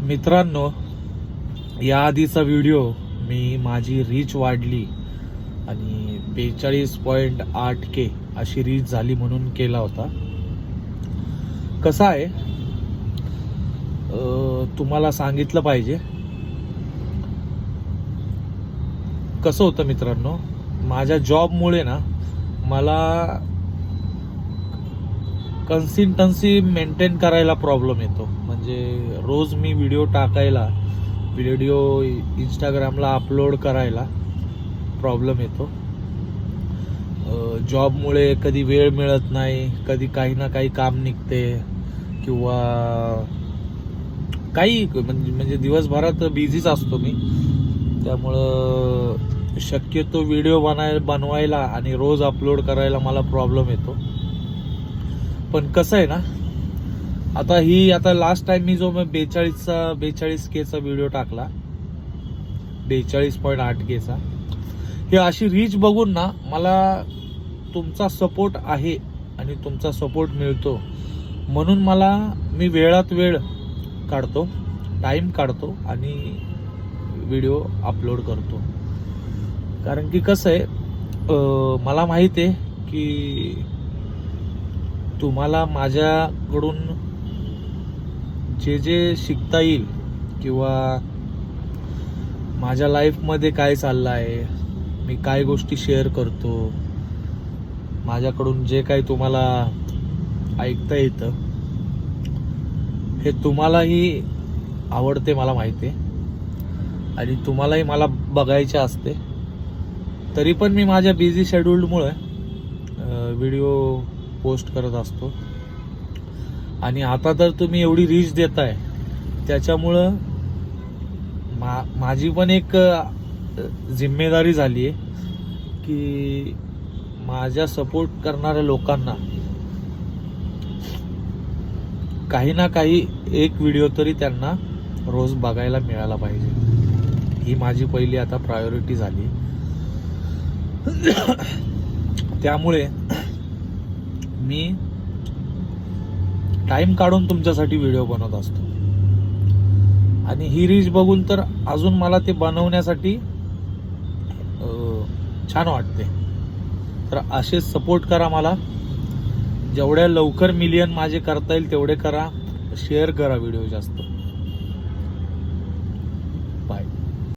मित्रांनो, या आधीचा व्हिडिओ मी माझी रीच वाढली आणि 42.8K अशी रीच झाली म्हणून केला होता. कसं आहे, तुम्हाला सांगितलं पाहिजे. कसं होतं मित्रांनो, माझ्या जॉबमुळे ना मला कन्सिस्टन्सी मेंटेन करायला प्रॉब्लेम येतो. म्हणजे रोज मी व्हिडिओ इंस्टाग्रामला अपलोड करायला प्रॉब्लेम येतो. जॉबमुळे कधी वेळ मिळत नाही, कधी काही ना काही काम निघते किंवा काही म्हणजे दिवसभरात बिझीच असतो मी. त्यामुळं शक्यतो व्हिडिओ बनवायला आणि रोज अपलोड करायला मला प्रॉब्लेम येतो. पण कसं आहे ना, आता लास्ट टाइम मी जो 42Kचा व्हिडिओ टाकला, 42.8Kचा, ही अशी रीच बघून ना मला तुमचा सपोर्ट आहे आणि तुमचा सपोर्ट मिळतो म्हणून मी वेळात वेळ काढतो, टाइम काढतो आणि व्हिडिओ अपलोड करतो. कारण की कसं आहे, मला माहिती आहे की तुम्हाला माझ्याकडून जे शिकता येईल किंवा माझ्या लाईफमध्ये काय चाललं आहे, मी काय गोष्टी शेअर करतो, माझ्याकडून जे काही तुम्हाला ऐकता येतं, हे तुम्हालाही आवडते मला माहिती आहे आणि तुम्हालाही मला बघायचे असते. तरी पण मी माझ्या बिझी शेड्यूलमुळे व्हिडिओ पोस्ट करत असतो. आणि आता तर तुम्ही एवढी रीच देताय, त्याच्यामुळं माझी पण एक जिम्मेदारी झाली आहे की माझ्या सपोर्ट करणाऱ्या लोकांना काही ना काही एक व्हिडिओ तरी त्यांना रोज बघायला मिळाला पाहिजे. ही माझी पहिली आता प्रायोरिटी झाली. त्यामुळे मी टाइम काढून तुमच्यासाठी व्हिडिओ बनवत असतो आणि ही रीच बघून तर अजून मला ते बनवण्यासाठी छान वाटते. तर असे सपोर्ट करा मला. जेवढ्या लवकर मिलियन माझे करता येईल तेवढे करा. शेअर करा व्हिडिओ जास्त.